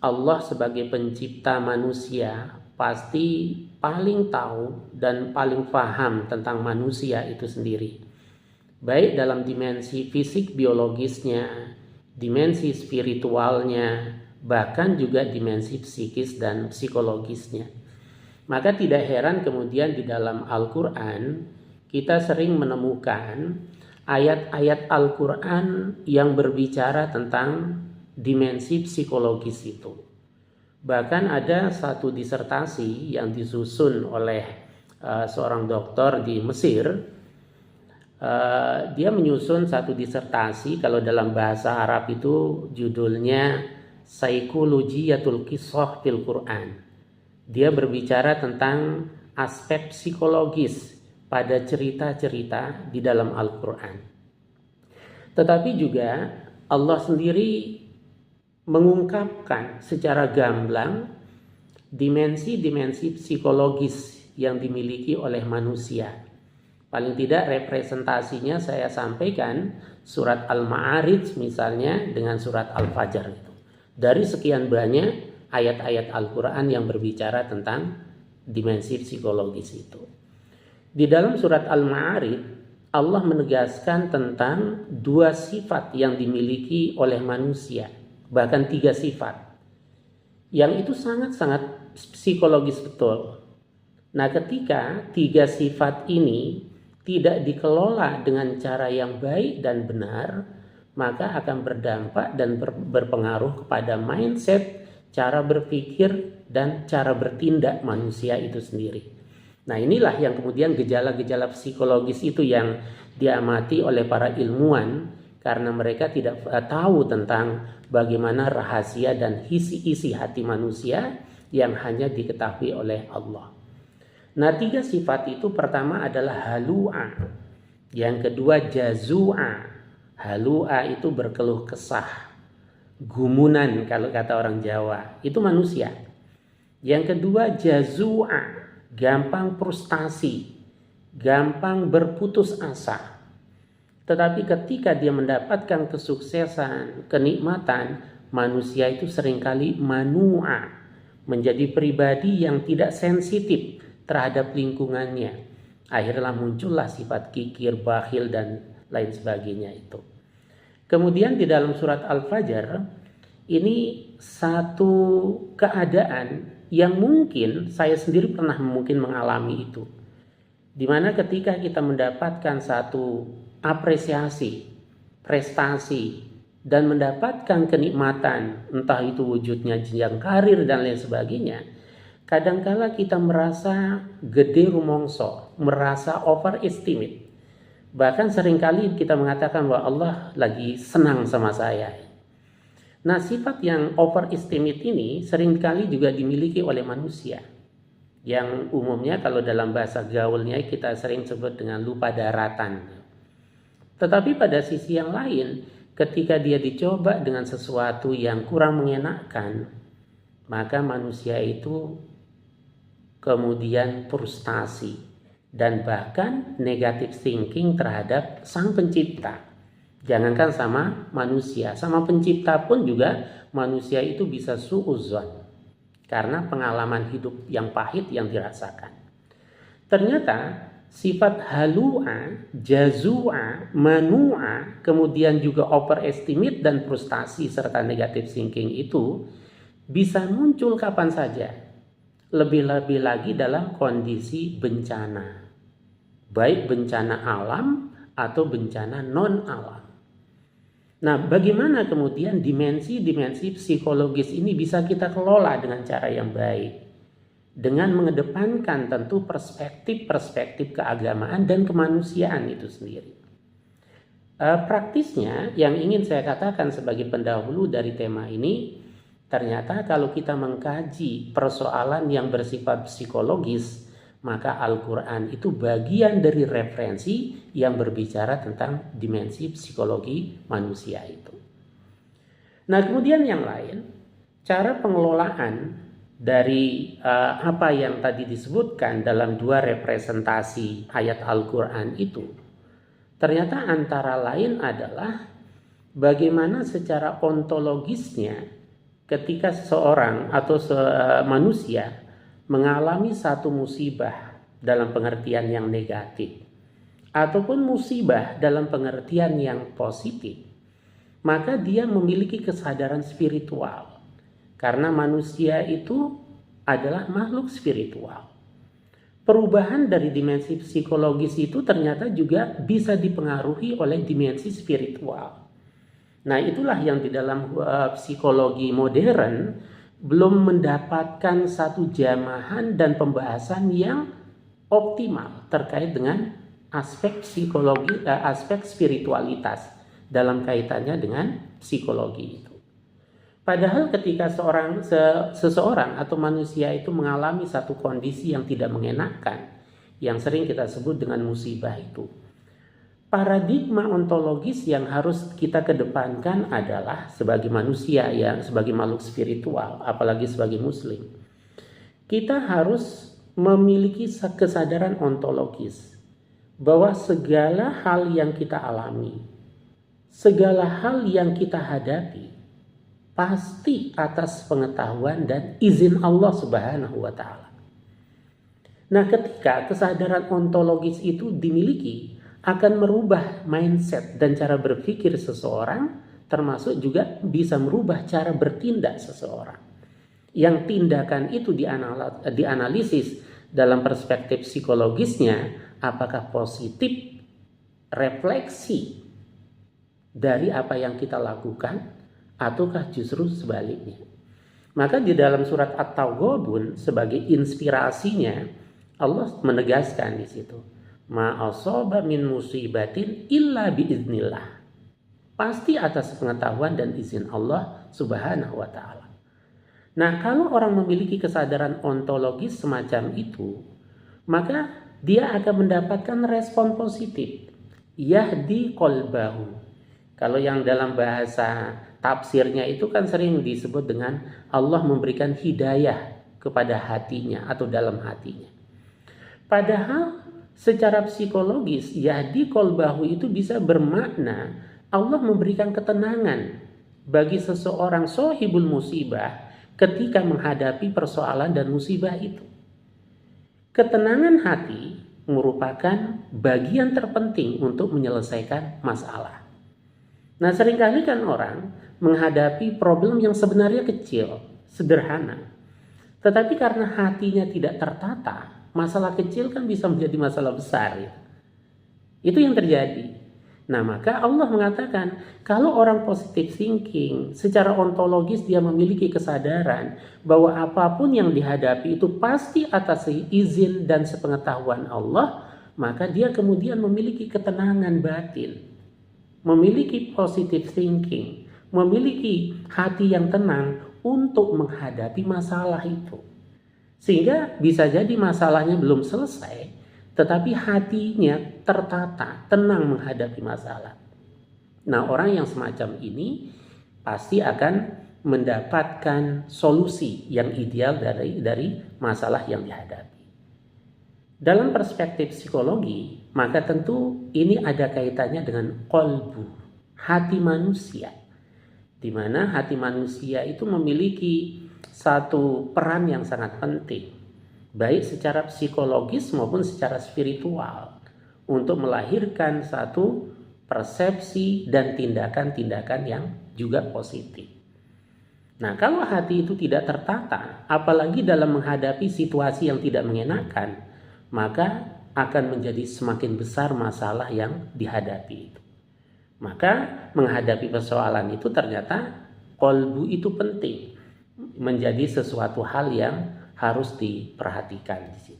Allah sebagai pencipta manusia pasti paling tahu dan paling paham tentang manusia itu sendiri. Baik dalam dimensi fisik biologisnya, dimensi spiritualnya, bahkan juga dimensi psikis dan psikologisnya. Maka tidak heran kemudian di dalam Al-Quran kita sering menemukan ayat-ayat Al-Quran yang berbicara tentang dimensi psikologis itu. Bahkan ada satu disertasi yang disusun oleh seorang dokter di Mesir. Dia menyusun satu disertasi, kalau dalam bahasa Arab itu judulnya Saikologiyatul Qissah fil Quran. Dia berbicara tentang aspek psikologis pada cerita-cerita di dalam Al-Quran. Tetapi juga Allah sendiri mengungkapkan secara gamblang dimensi-dimensi psikologis yang dimiliki oleh manusia. Paling tidak representasinya saya sampaikan surat Al-Ma'arij misalnya dengan surat Al-Fajr itu. Dari sekian banyak ayat-ayat Al-Quran yang berbicara tentang dimensi psikologis itu. Di dalam surat Al-Ma'arij Allah menegaskan tentang dua sifat yang dimiliki oleh manusia, bahkan 3 sifat yang itu sangat-sangat psikologis betul. Nah, ketika 3 sifat ini tidak dikelola dengan cara yang baik dan benar, maka akan berdampak dan berpengaruh kepada mindset, cara berpikir dan cara bertindak manusia itu sendiri. Nah, inilah yang kemudian gejala-gejala psikologis itu yang diamati oleh para ilmuwan, karena mereka tidak tahu tentang bagaimana rahasia dan isi hati manusia yang hanya diketahui oleh Allah. Nah, 3 sifat itu pertama adalah halu'a, yang kedua jazu'a. Halu'a itu berkeluh kesah, gumunan kalau kata orang Jawa, itu manusia. Yang kedua jazu'a, gampang frustasi, gampang berputus asa. Tetapi ketika dia mendapatkan kesuksesan, kenikmatan, manusia itu seringkali manu'a, menjadi pribadi yang tidak sensitif terhadap lingkungannya. Akhirnya muncullah sifat kikir, bakhil dan lain sebagainya itu. Kemudian di dalam surat Al-Fajr ini satu keadaan yang mungkin saya sendiri pernah mungkin mengalami itu. Dimana ketika kita mendapatkan satu apresiasi, prestasi, dan mendapatkan kenikmatan, entah itu wujudnya jenjang karir dan lain sebagainya, kadangkala kita merasa gede rumongso, merasa overestimate. Bahkan seringkali kita mengatakan bahwa Allah lagi senang sama saya. Nah, sifat yang overestimate ini seringkali juga dimiliki oleh manusia, yang umumnya kalau dalam bahasa gaulnya kita sering sebut dengan lupa daratan. Tetapi pada sisi yang lain, ketika dia dicoba dengan sesuatu yang kurang mengenakan, maka manusia itu kemudian frustasi dan bahkan negative thinking terhadap sang pencipta. Jangankan sama manusia, sama pencipta pun juga manusia itu bisa suudzon karena pengalaman hidup yang pahit yang dirasakan. Ternyata sifat halu'a, jazu'a, manu'a, kemudian juga overestimate dan frustasi serta negative thinking itu bisa muncul kapan saja. Lebih-lebih lagi dalam kondisi bencana. Baik bencana alam atau bencana non-alam. Nah, bagaimana kemudian dimensi-dimensi psikologis ini bisa kita kelola dengan cara yang baik? Dengan mengedepankan tentu perspektif keagamaan dan kemanusiaan itu sendiri. Praktisnya yang ingin saya katakan sebagai pendahulu dari tema ini, ternyata kalau kita mengkaji persoalan yang bersifat psikologis, maka Al-Quran itu bagian dari referensi yang berbicara tentang dimensi psikologi manusia itu. Nah, kemudian yang lain, cara pengelolaan dari apa yang tadi disebutkan dalam 2 representasi ayat Al-Quran itu, ternyata antara lain adalah bagaimana secara ontologisnya ketika seseorang atau manusia mengalami satu musibah dalam pengertian yang negatif ataupun musibah dalam pengertian yang positif, maka dia memiliki kesadaran spiritual. Karena manusia itu adalah makhluk spiritual. Perubahan dari dimensi psikologis itu ternyata juga bisa dipengaruhi oleh dimensi spiritual. Nah, itulah yang di dalam psikologi modern belum mendapatkan satu jamahan dan pembahasan yang optimal terkait dengan aspek psikologi, aspek spiritualitas dalam kaitannya dengan psikologi itu. Padahal ketika seseorang atau manusia itu mengalami satu kondisi yang tidak mengenakan, yang sering kita sebut dengan musibah itu, paradigma ontologis yang harus kita kedepankan adalah sebagai manusia yang sebagai makhluk spiritual, apalagi sebagai muslim, kita harus memiliki kesadaran ontologis bahwa segala hal yang kita alami, segala hal yang kita hadapi pasti atas pengetahuan dan izin Allah Subhanahu wa Ta'ala. Nah, ketika kesadaran ontologis itu dimiliki, akan merubah mindset dan cara berpikir seseorang, termasuk juga bisa merubah cara bertindak seseorang. Yang tindakan itu dianalisis dalam perspektif psikologisnya, apakah positif refleksi dari apa yang kita lakukan, ataukah justru sebaliknya. Maka di dalam surat At-Taghabun sebagai inspirasinya Allah menegaskan di situ, ma asaba min musibatin illa biiznillah. Pasti atas pengetahuan dan izin Allah Subhanahu wa Ta'ala. Nah, kalau orang memiliki kesadaran ontologis semacam itu, maka dia akan mendapatkan respon positif. Yahdi qalbahu. Kalau yang dalam bahasa tafsirnya itu kan sering disebut dengan Allah memberikan hidayah kepada hatinya atau dalam hatinya. Padahal secara psikologis yahdi qalbahu itu bisa bermakna Allah memberikan ketenangan bagi seseorang sohibul musibah ketika menghadapi persoalan dan musibah itu. Ketenangan hati merupakan bagian terpenting untuk menyelesaikan masalah. Nah, seringkali kan orang menghadapi problem yang sebenarnya kecil, sederhana. Tetapi karena hatinya tidak tertata, masalah kecil kan bisa menjadi masalah besar. Ya. Itu yang terjadi. Nah, maka Allah mengatakan, kalau orang positive thinking, secara ontologis dia memiliki kesadaran bahwa apapun yang dihadapi itu pasti atas izin dan sepengetahuan Allah, maka dia kemudian memiliki ketenangan batin. Memiliki positive thinking, memiliki hati yang tenang untuk menghadapi masalah itu. Sehingga bisa jadi masalahnya belum selesai, tetapi hatinya tertata, tenang menghadapi masalah. Nah, orang yang semacam ini pasti akan mendapatkan solusi yang ideal dari masalah yang dihadapi. Dalam perspektif psikologi, maka tentu ini ada kaitannya dengan qalbu, hati manusia. Di mana hati manusia itu memiliki satu peran yang sangat penting, baik secara psikologis maupun secara spiritual, untuk melahirkan satu persepsi dan tindakan-tindakan yang juga positif. Nah, kalau hati itu tidak tertata, apalagi dalam menghadapi situasi yang tidak mengenakan, maka akan menjadi semakin besar masalah yang dihadapi itu. Maka menghadapi persoalan itu ternyata qalbu itu penting, menjadi sesuatu hal yang harus diperhatikan di sini.